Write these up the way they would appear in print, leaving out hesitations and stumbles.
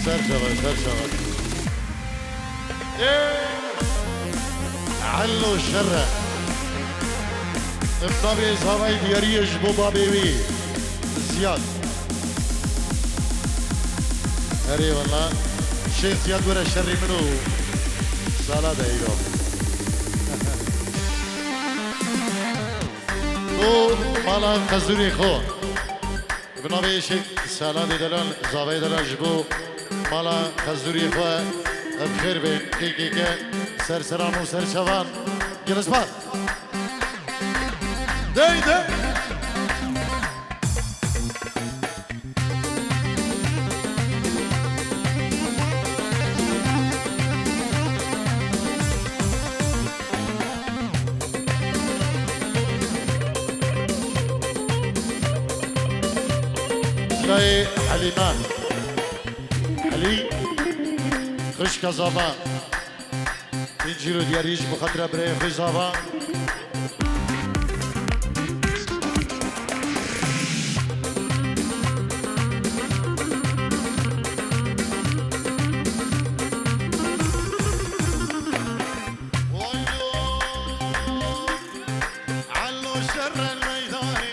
سر شغل علو شره ابنابي زهوي دياري جبو بابي وي زياد هري والله شيخ زياد ورا شري منو صلاة ايوب تو مالا قزوري خو ابنابي شيخ صلاة دلال زهوي دلال جبو مالا قزوري خو بخير بين كيكيكا سرسران وسرشوان جلس بات داي شاي حليمان حلي خش كزابان اینجورو دیاریش بخاطر برای خوش زابان علو شر المیدانی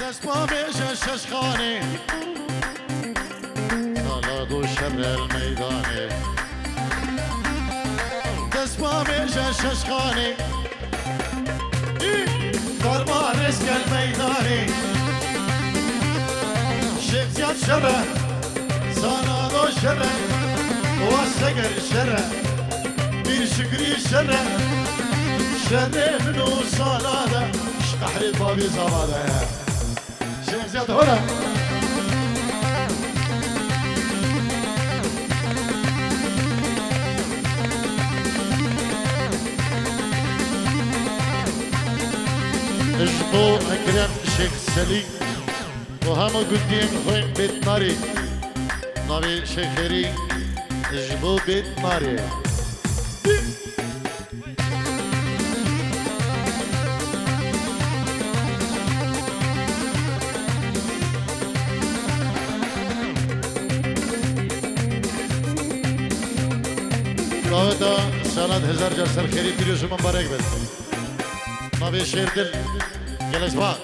دست با بیش ششخانی سالادو شر المیدانی اسمامش ششخاني فرمان اسك الميداني شيخ زياد شره سانادو شره واسقر شره بير شكري شره شره منو سالاده شقحري بابي زواده شيخ زياد هنا اجبو اكرم شيخ سليم وهمو قديم خوين بيت ناري نبي شيخري اجبو بيت ناري دعوتا سالات هزار جرسر خيري بيريوسو مبارك بد نبي شير دل جلس بات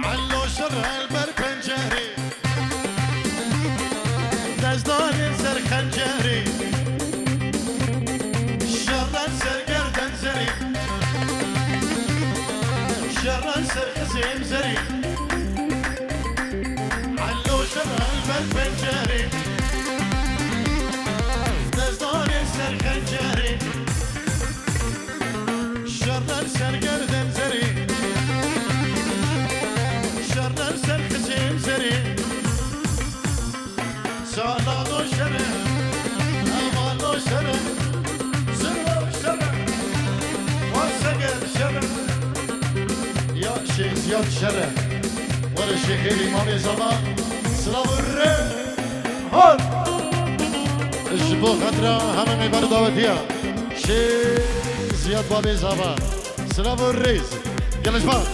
علو شر البر بنجري دزدان سر خنجري شرن سر زري علو شر البل بنجري دزدان سر خنجري شرن سر قردن زري شرن سر خزيم زري سالادو شر امالو شر زرو شر وسقر شر يا شيخ زياد شره ولا الشيخ الإمام زمان سلام الرب هون الجبو خطرة همه میبر دعوتيا شيخ زياد بابي زمان سلام الرئيس يلا شباب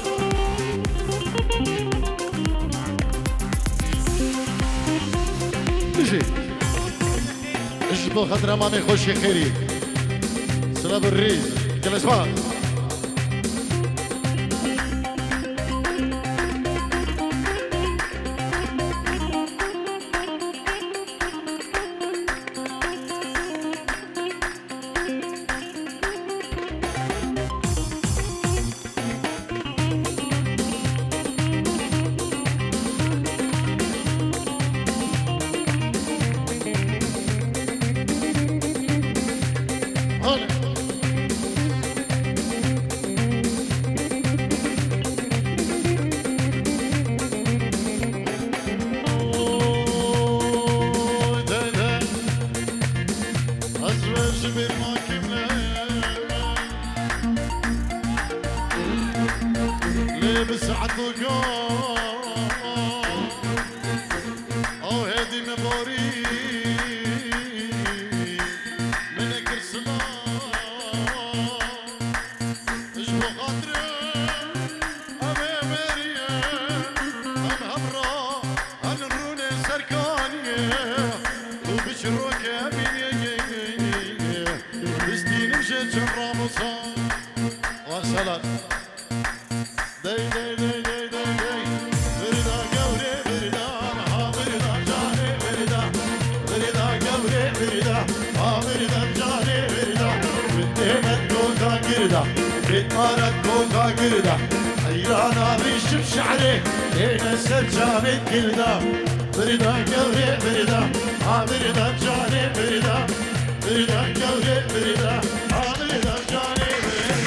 نجي الجبو خطرة مامي خوش خيري سلام الرئيس يلا شباب بسعدك او هدي مبوري من كرسلا اجبو خاطري ابي مريم ان همرا ان روني سركاني وبشروك امين بستين مشيت راموسا وصلت داي داي داي داي داي داي بردا قوري بردا ها بردا جاني بردا بردا قوري بردا ها بردا جاني بردا بديمت كوكا قردا بتمارك كوكا قردا حيرانا بيشم شعري لين السرجامي قردا بردا قوري بردا ها بردا جاني بردا بردا قوري بردا ها بردا جاني بردا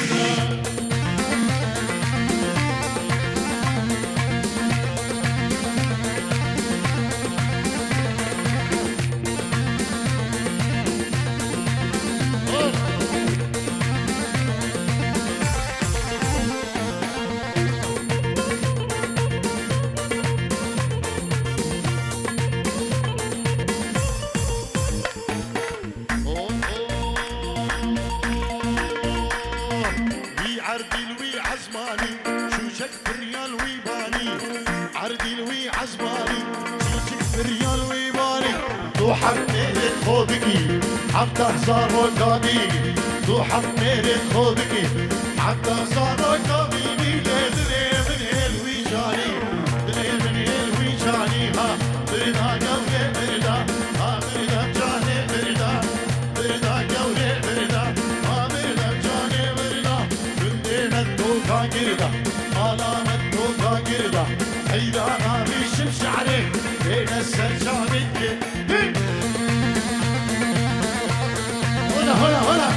حمير خوبكي حتى صاروا كابيني تو حمير خوبكي حتى صاروا كابيني دني من الويجاني دني من الويجاني ها بردا قولي بردا ها بردا جاني بردا بردا قولي بردا ها بردا جاني بردا دني مدوكا قردا انا مدوكا قردا حيرانا بيشم شعري بين السرجامي هلا هلا هلا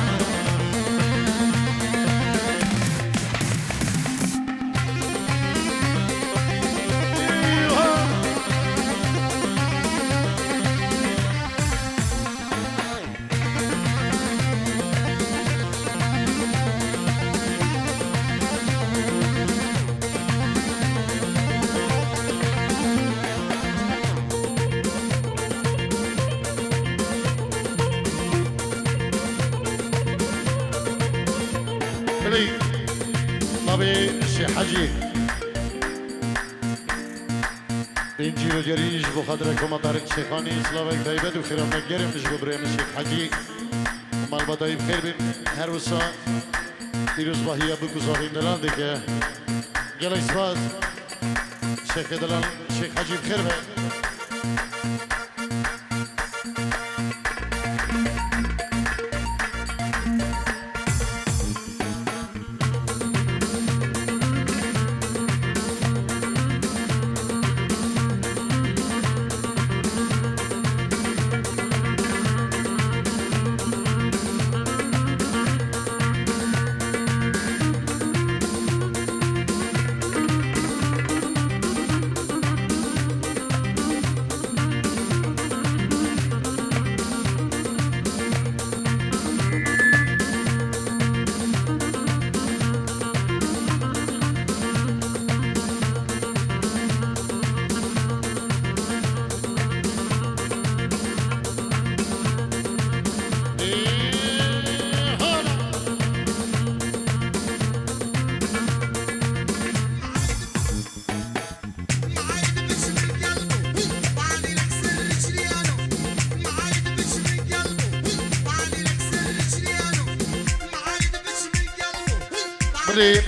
نبي شي حجي بنجيرو جريج بخدركم مطارق شيخاني سلافك دايبت وخيرم نجرم نجبو بريم الشيخ حجي مال بدايب خير بين هر وسا ديروز باهيا بكو صافين دلان ديكه جلي سواز شيخ دلان شيخ حجي بخير بين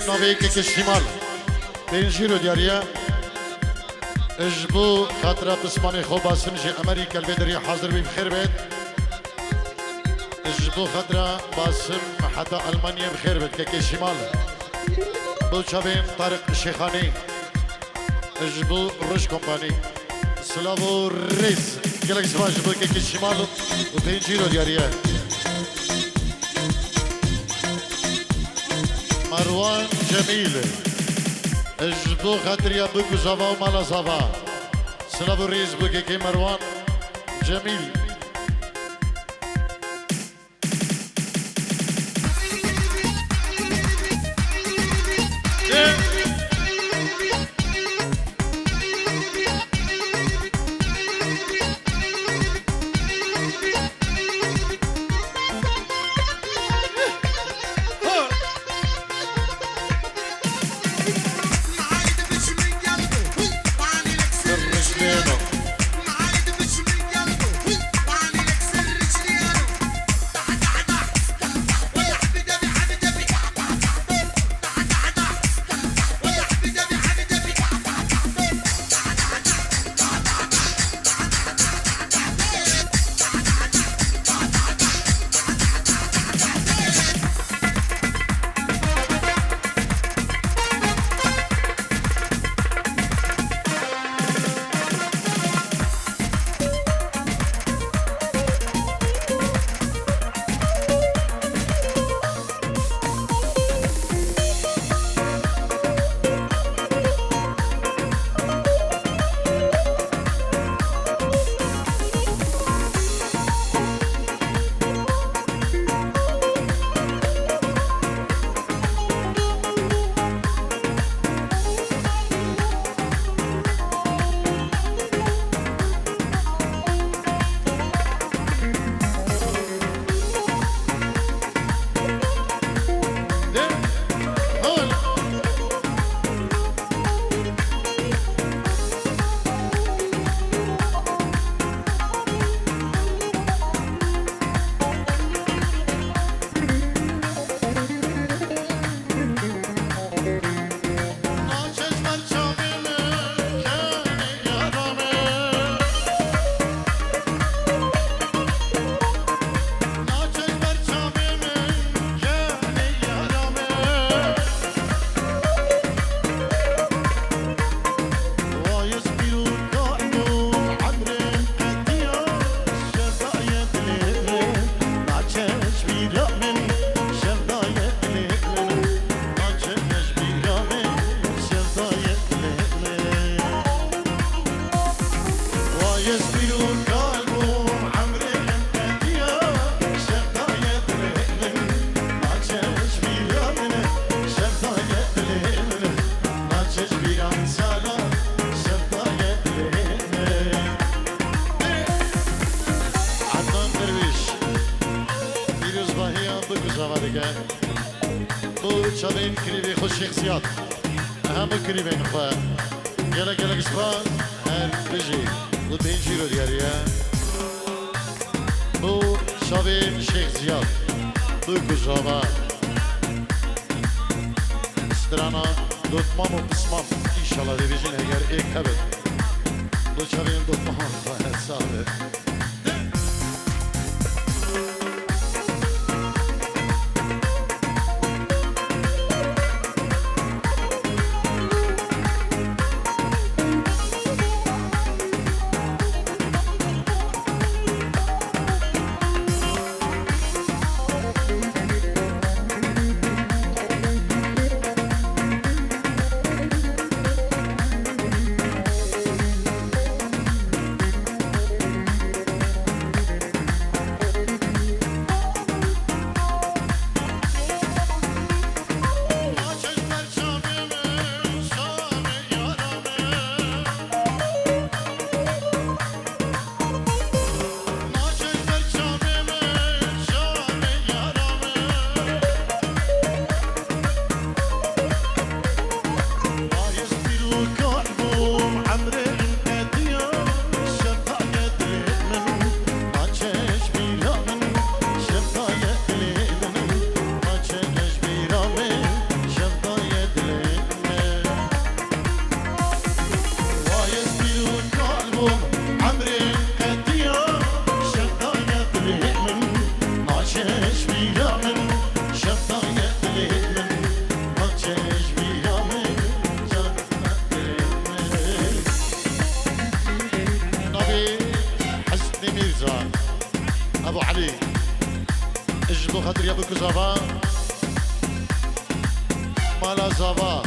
نویکی که شمال بینجیرو دیاریا اجبو خاطر قسمانی خوب باسمش امریکا البدری حاضر بی بخیر بید اجبو خاطر باسم حتی المانیا بخیر بید که شمال بو چابین طارق شیخانی اجبو روش کمپانی سلاو ریس گلک سواج بو که شمال و بینجیرو دیاریا مروان جميل اجبو خاطر يا بوكو زافا ومالا زافا سلافو ريز بوكي كي مروان جميل نبي كريبي خوش شخصيات أهم كريبي نخوا يلا قصفان هر بجي وبينجيرو دياريا بو شابي شيخ زياد بو كجابا استرانا دوت مامو بسمام إن شاء الله دي بيجين هجر إيك هبت دو شابي دوت مامو فهد صابت أبو علي اجبو خاطر يا بكو زافا مالا زافا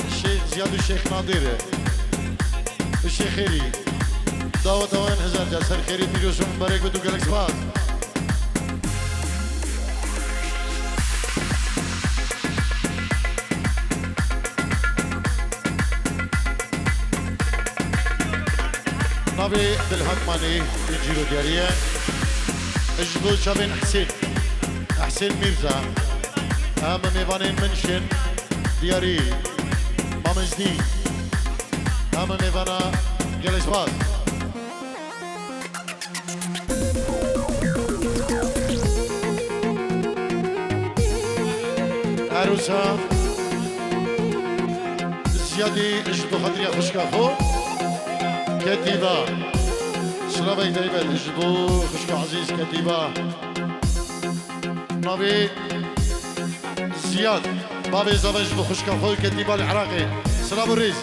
الشيخ زياد الشيخ ناظر الشيخ خيري دعوة وين هزار جاسر خيري ميلوسون مبارك بدو جالكس باز نبي دلهاتماني يجيرو دياريه اجبو شابين حسين ميرزا اما ميفانين منشن دياري مامجدي اما ميفانا جالس باز عروسها زيادي اجبو خاطريا خشكافو كتيبة شرابي دايما اجبو خشكو عزيز كتيبة نبي زياد بابي زابا اجبو خشكافو كتيبة العراقي سلام الريز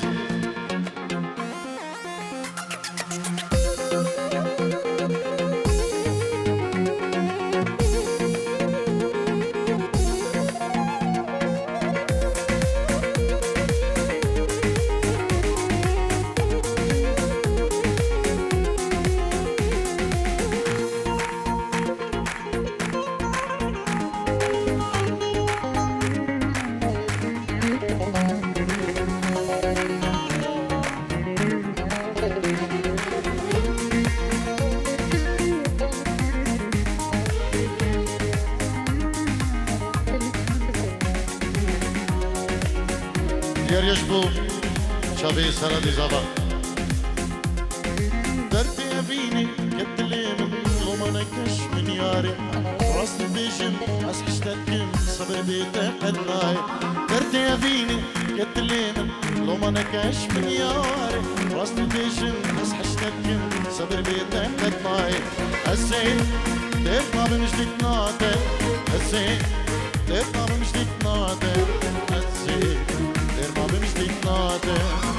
ديار يشبو شابي سرد زبا درتي أبيني كتلي من ومنكش من ياري راس البيجم أسحشتكم صبر بيتك الناي درتي أبيني كتلي من ومنكش من ياري راس البيجم أسحشتكم صبر بيتك الناي الزين ديف ما بمشتك ناطق الزين ديف ما بمشتك ناطق الزين دير ما بمشتك ناطق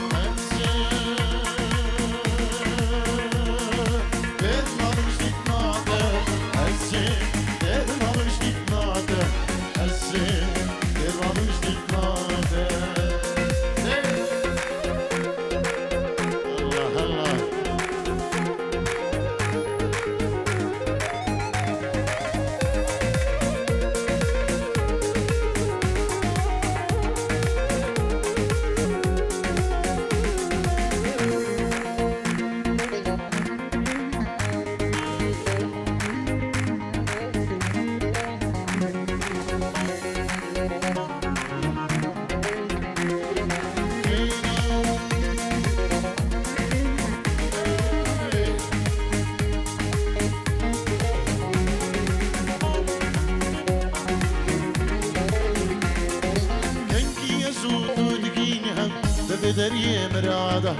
بدري مراده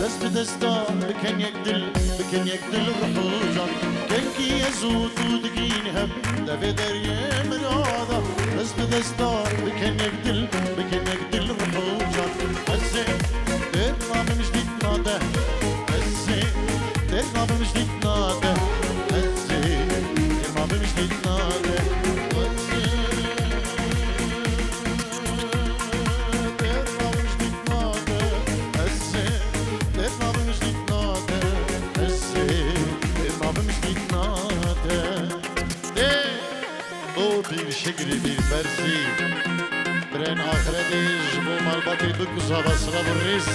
دست بدستا بكن يقدل رحوجا كنكي يزود ودقين هم ده بدري مراده دست بدستا بكن يقدل رحوجا الزين تطلع بمجديد ناده الزين تطلع بمجديد ناده الزين تطلع بمجديد ناده شكري bir برسي برين آخرتي جبو مالباتي بكو صابا صلاب الرئيس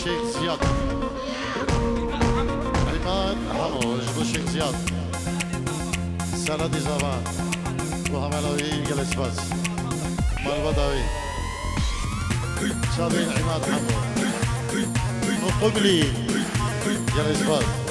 الشيخ زياد عماد حمو جبو الشيخ زياد سندي زمان وهملاوي جلس بس مالبداوي شابين عماد حمو وقبلي جلس بس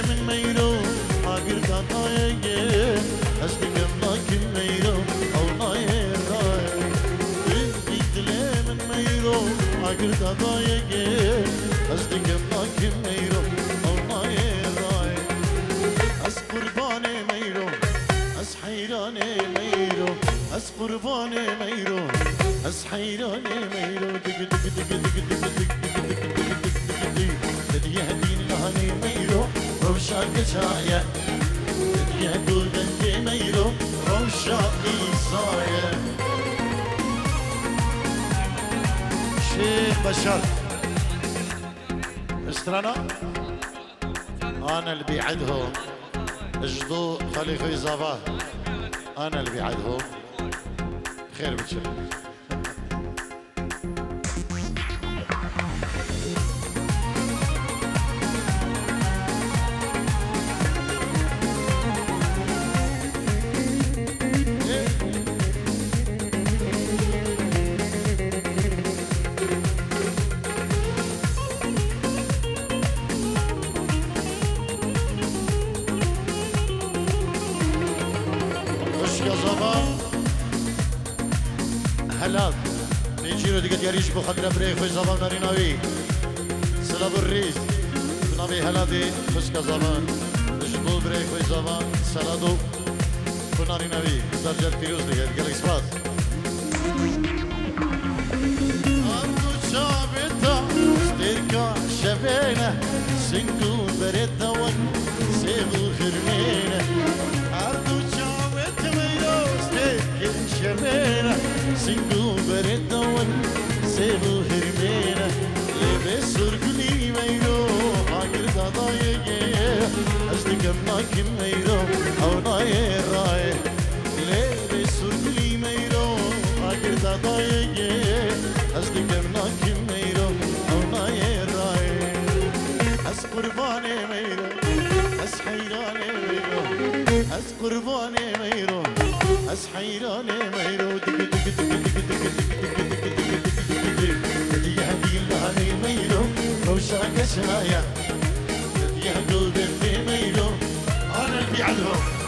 من ميرو عقر قطايا أصدق لكن ميرو أو ناير راي بيت لي من ميرو عقر قطايا أصدق لكن ميرو أو ناير راي أس قرباني ميرو أس حيراني ميرو أس قرباني ميرو أس حيراني ميرو دق دق دق دق دق دق يهدين لهني ميرو روشا كشاية يهدو دنجي ميرو روشا إيساية شيخ بشر استرانا أنا اللي بيعدهم اجدو خليفة زافا أنا اللي بيعدهم خير بتشر هلا نيجيرو ديك دياريش بو خاطر بري خوش زمان ناريناوي سلام الريس نامي هلا دي خوش زمان جبو بري خوش زمان سلادو بو ناريناوي درجه بيروز ديك قالك سباس انتو شابتا ستيركا شبينه سنكو بريتا ون سيغو خرمينه انتو شابتا ميرو ستيركا شبينه سنگو بردون سیبو هرمینه لبه سرگلی میرو آگر دادایه از دیگم ناکن میرو او نای از قرباني ميرو از حيراني ميرو دق دق دق دق دق دق هدي هدي لهاني ميرو روشاك شايا يا قلبي في ميرو انا اللي بعدهم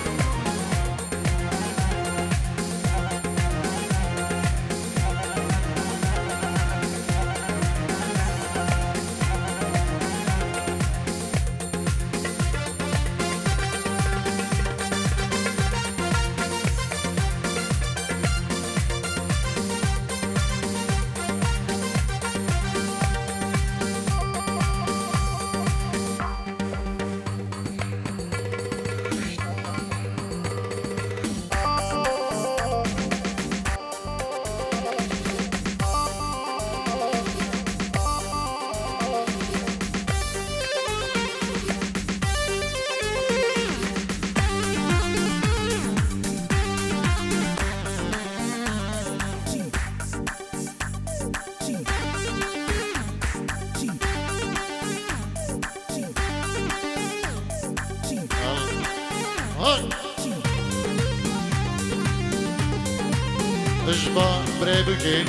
اجبا برای بگین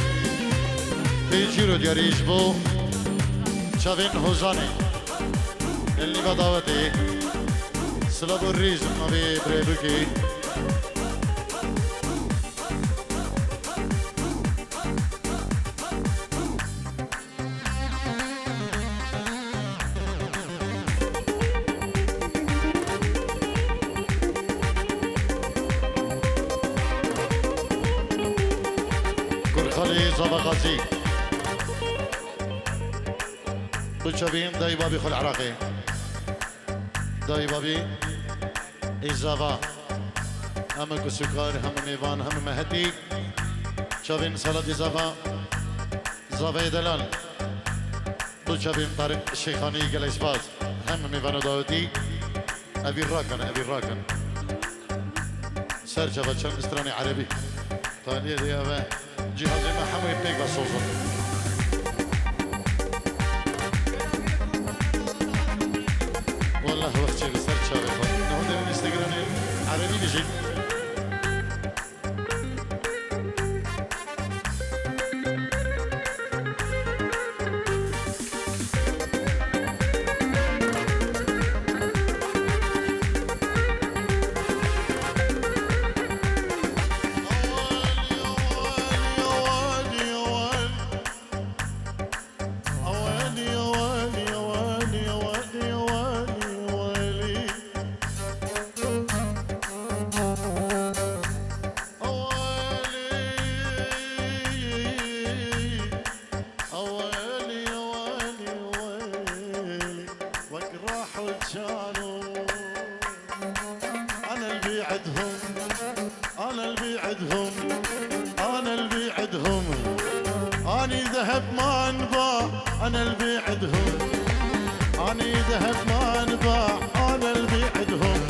پیچی رو دیاری اجبو چاوین حوزانه اللی با دعوتی سلاب و ریز نبی برای بگین غازي بتشابين داي بابي خل عراقي داي بابي إزافا هم كسكر هم ميوان هم مهدي شابين سلاد إزافا زافي دلال بتشابين طارق الشيخاني جلس باز هم ميوان داودي أبي راكن سرجة بتشان استراني عربي ثانية دي أبا جهاز ما حمل بيك بصوصه والله وقت شيء صار شابه نهون من انستغرام عربي بيجي أني ذهب ما انباع أنا اللي بعدهم أني ذهب ما انباع أنا اللي بعدهم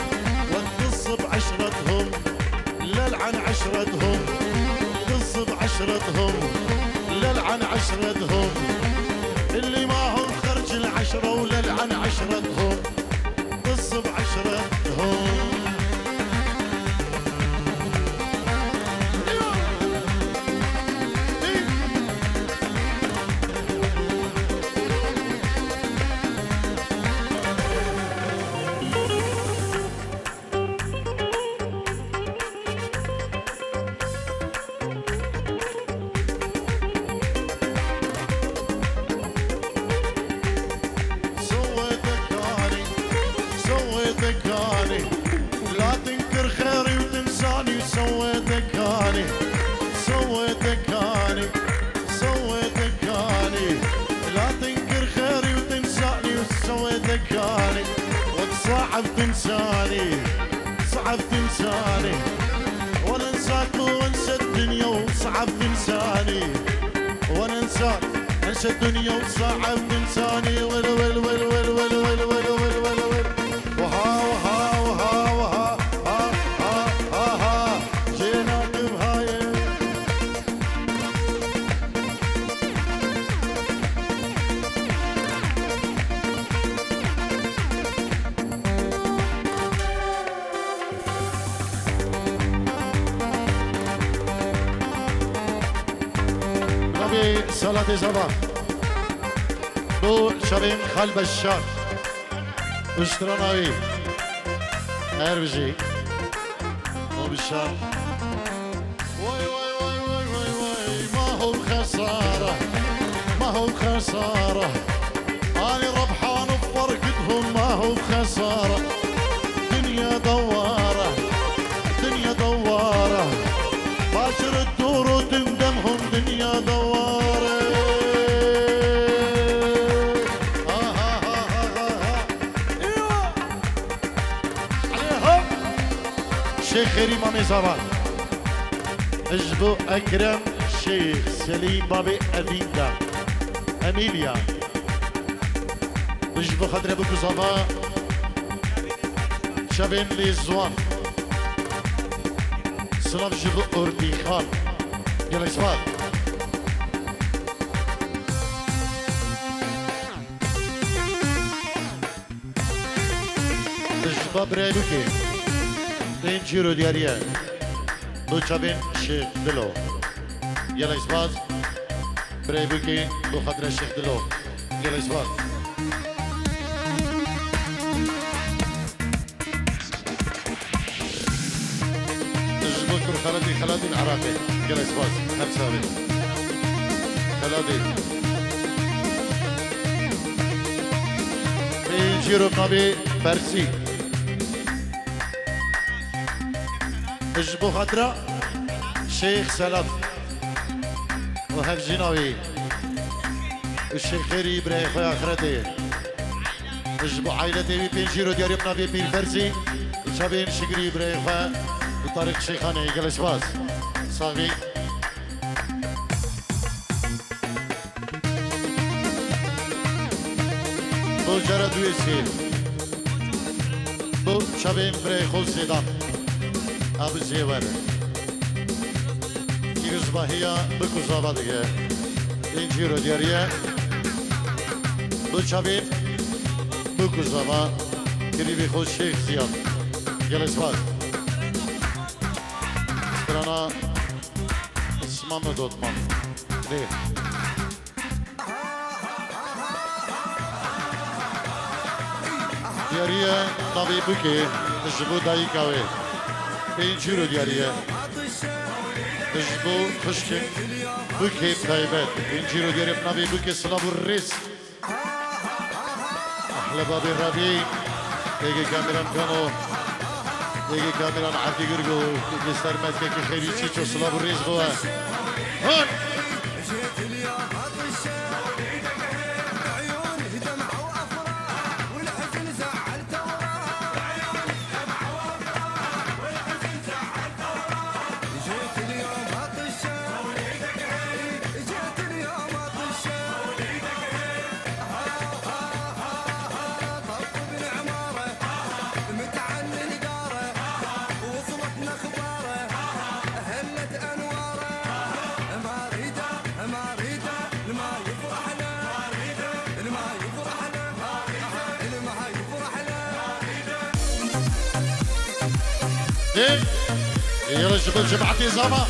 وانقص بعشرتهم للعن عشرتهم قص بعشرتهم للعن عشرتهم اللي ما هم خرج العشرة وللعن عشرتهم قص بعشرتهم ذكاني لا تنكر خيري وتنساني سويتك اني سويتك اني سويتك اني لا تنكر خيري وتنساني وسويتك اني وتصعب تنساني صعب تنساني وانا انساك وانسى الدنيا وصعب تنساني وانا انساك انسى الدنيا وصعب تنساني ول ول ول ول ول ول ول ول ول ول وها وها وها وها ها ها ها ها جيناك بهاي نبي صلاة زبا بو شبين خلب الشار اشتراناوي اربجي مو بالشار واي واي واي واي واي واي ما هو خسارة ما هو خسارة أنا ربحان بفرقتهم ما هو خسارة دنيا دوارة دنيا دوارة باكر تدور وتندمهم دنيا دوارة ايوه عليهم شيخ كريم امي زبان اجبو اكرم شيخ سليم بابي اديندا اميليا اجبو خضر ابو كزابا شبين لي زوان سلام جبو اردي خان يلا اسمع اجبو بريبوكي بين جيرو دياريا دو شبين شيخ دلو يلا اسمع بريبوكي دو خضر الشيخ دلو يلا اسمع خلادي العراقي يلا اسباس خمسة خلادي بيجيرو بنبي فرسي اجبو خضرا شيخ سلام وهف جناوي الشيخ خيري براي خويا اخرتي اجبو عائلتي بيجيرو دياري بنبي بير فرسي شابين شكري براي خويا طريق شيخاني جلس باز صافي بو جرد ويسي بو شابين بري خول سيدان ابو زيوار كيرز باهيا بكو زابادية انجيرو ديارية بو شابين بكو زابا قريبي خول شيخ زياد جلس باز أنا اسمام دوتمان ليه ديارية نبي بكي تجبو داي كاوي بينجيرو ديارية تجبو خشكي بكي بتايبات بينجيرو ديارية نبي بكي سلابو الريس أحلى بابي الربي تيجي كاميرا كانوا يجي كاميرا عبدي قرقو يستر مزكك خيري تشيشو صلاب الريز بوا هون يلا جبل جمعتي زما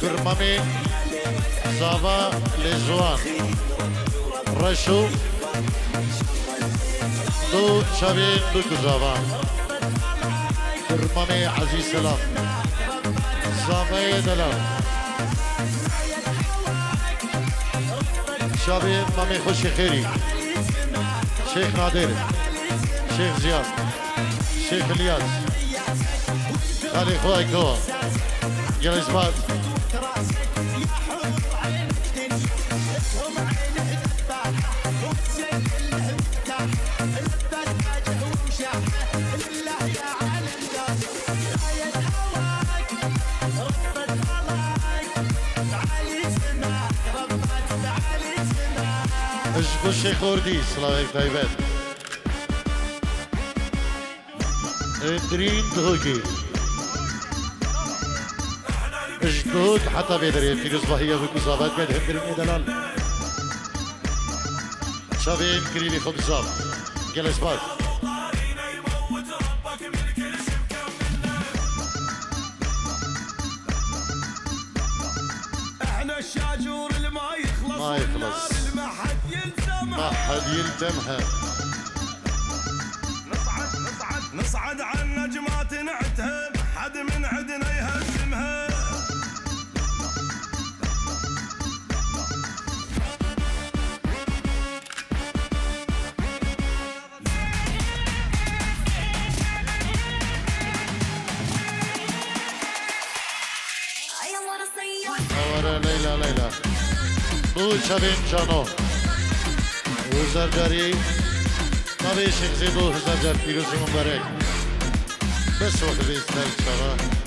كرمامي زافا لجوان رشو دو شابين دو كزافا كرمامي عزيز سلام زافا دلال شابين مامي خوشي خيري شيخ نادر شيخ زياد شيخ الياس خالي خوايكو يلا إثبات Yeah. جبو الشيخ وردي صلاة طيبات درين دهوكي جدود حتى بيدري في رزبهية وكزابات بيد هندرين دلال شابين كريمي خبزاب جلس بات احنا الشاجور اللي ما يخلص ما حد يلتمها نصعد على النجمات نعتها حد من عدنا يهزمها أورا ليلى بو شبين جانو وزرجاري ما بيشك زيبو زرجار فيروزي مبارك بس وقت بيستر شباب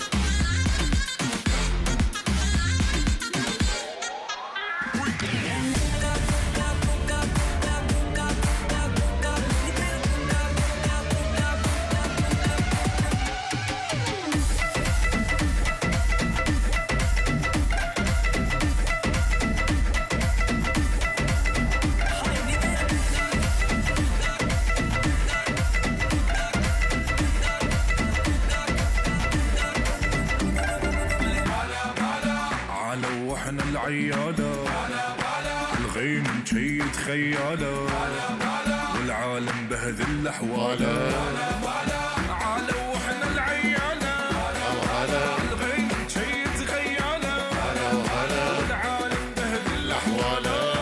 العيادة الغين مشيد خيالة والعالم بهذل أحواله عالو وحنا العيالة الغين مشيد خيالة والعالم بهذل أحواله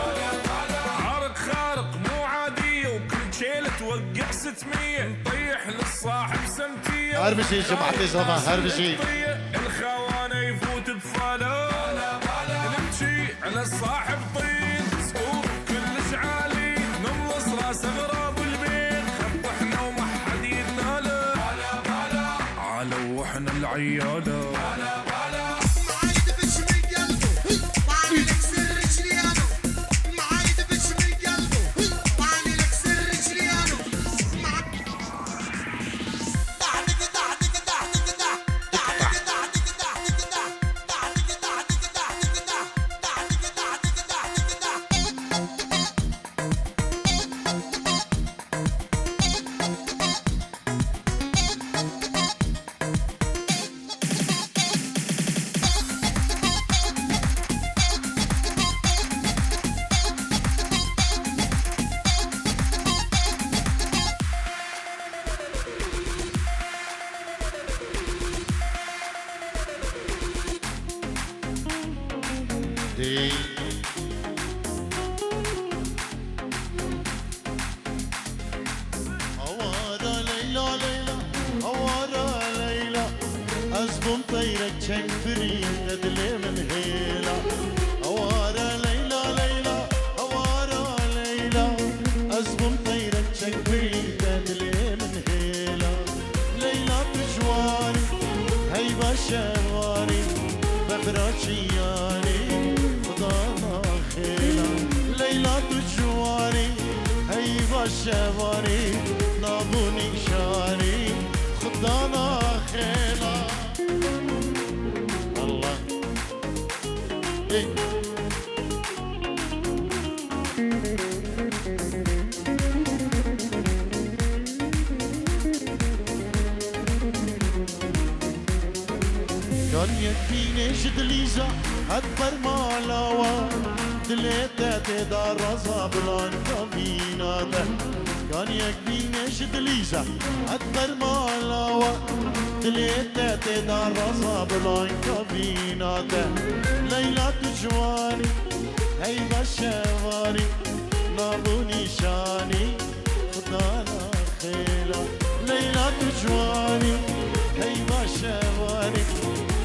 عرق خارق مو عادية وكل شيلة توقع 600 نطيح للصاحب سنتية هربشي جمعتي زمان هربشي الخوانة يفوت بفاله على الصاحب طين سكوب كلش عالي نملص راس غراب البيت خطحنا وما حد يتناله على وحنا العياده Avara Leyla Azbun tayrek çekfirinde dilimin hila Avara Leyla Avara Leyla Azbun tayrek çekfirinde dilimin hila Leyla tujwari heyba şevari Bebraçi yari Khudana khila Leyla tujwari heyba şevari نابوني شاري خدانا خيلا الله إيه. كان يكفيني شدليزا أكبر مالاوا دليتا تدار رزا بلان كميناتا كان يكفيني شدليزا أكبر مالاوا دليتا تدار رزا بلان كميناتا ليلى تجواني هيبة شواري نابوني شاني خدانا خيلا ليلى تجواني هيبة شواري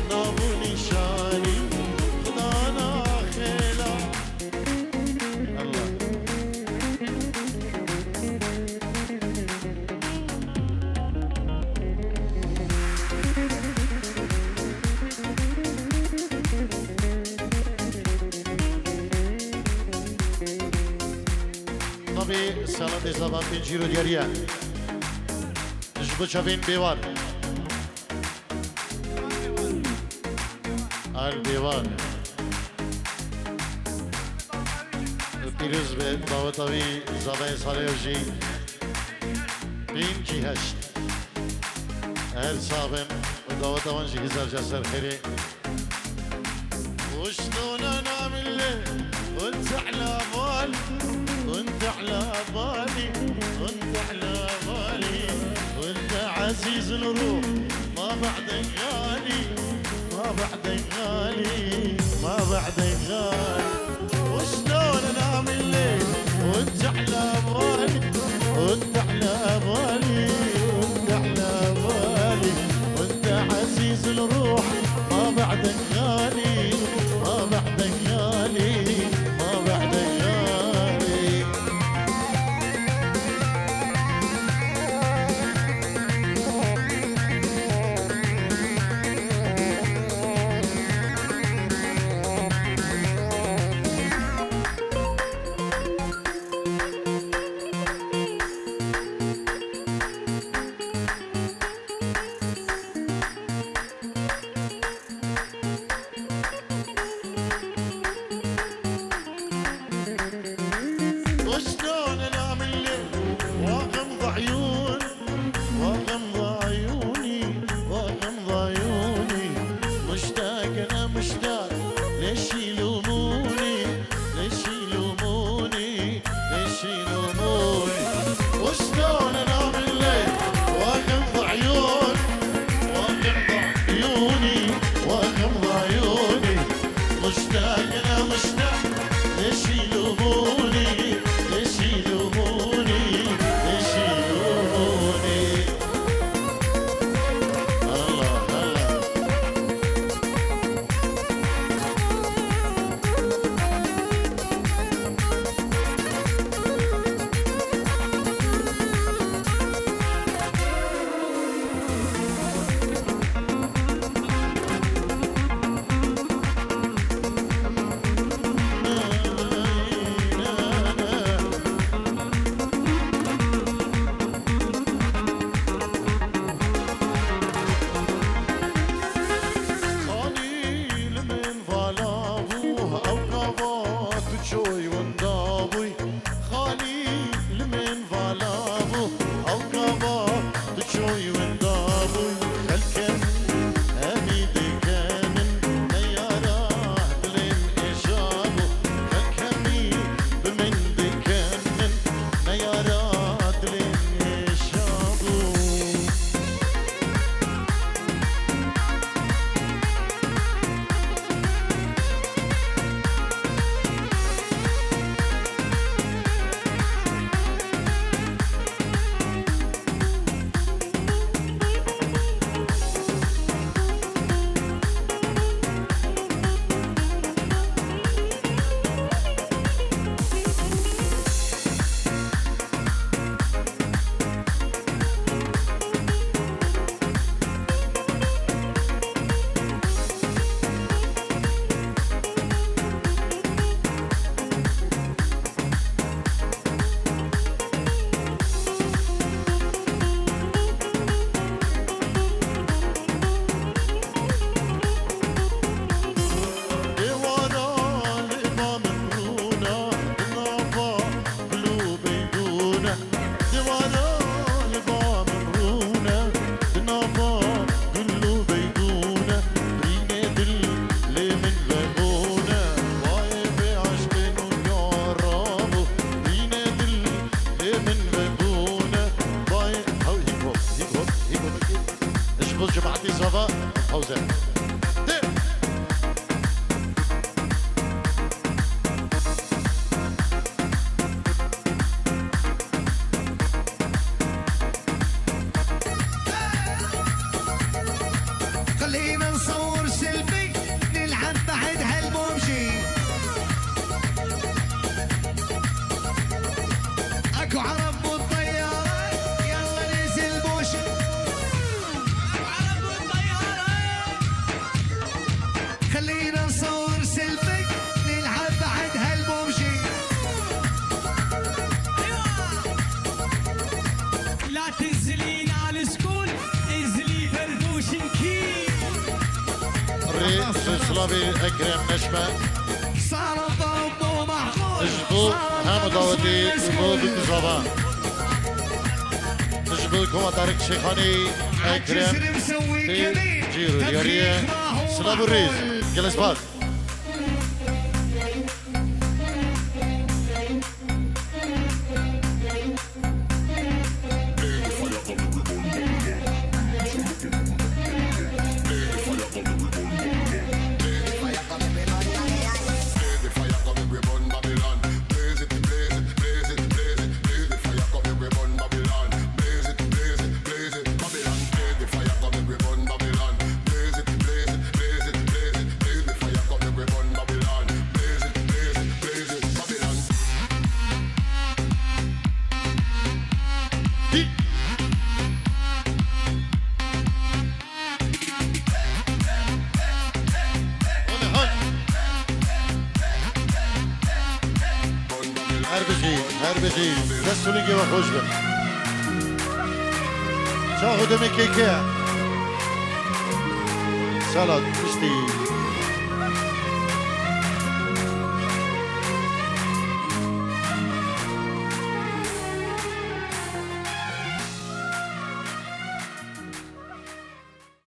نابوني شاني خدانا خيلا الله نبي سلام دي زبان بين جيرو دياريا جبو شابين بيوان البيوان پیروز به دعوتاوی زبان سالیوژی بین کی هشت هر صاحبم و دعوتاوان جی هزار جسر خیری وشلون نعمل له وانت على بالي وانت على بالي وانت على بالي وانت عزيز الروح ما بعدك غالي ما بعدك غالي ما بعدك غالي وشلون نعمل ليه وانت على بالي وانت على بالي وانت على بالي وانت عزيز الروح ما بعدك غالي ما بعدك غالي ما بعدك غالي وشلون نعمل ليه واغمض عيون واغمض عيوني واغمض عيوني مشتاق انا مشتاق ليش يلوموني ليش يلوموني ليش يلوموني وشلون نعمل ليه واغمض عيون واغمض عيوني واغمض عيوني مشتاق انا مشتاق ليش يلوموني ليش يلوموني ليش يلوموني الله الله خليل من ظلامه أو قضاء تشوي وندابوي خليل من ظلامه أو قضاء تشوي وندابوي خلكن أميد كامن نياراه بلين إشابه خلكني بمن دكامن نياراه بلين إشابه جماعتي صفا حوزة خلينا نصور سيلفي نلعب بعد هالبومشي اكو عرب بالطيارة يلا ننزل بوشي اكو عرب بالطيارة بنابي اكرم نشمه صار الضرب ومعقول اجبو هم داودي بو بتزابان اجبو كما طارق شيخاني اكرم عالجسر مسوي في كمين جيرو الياريه سلام الريز جلس بعد هر بخیر دستونی که خوش بن چاهو دمی که سلات پشتی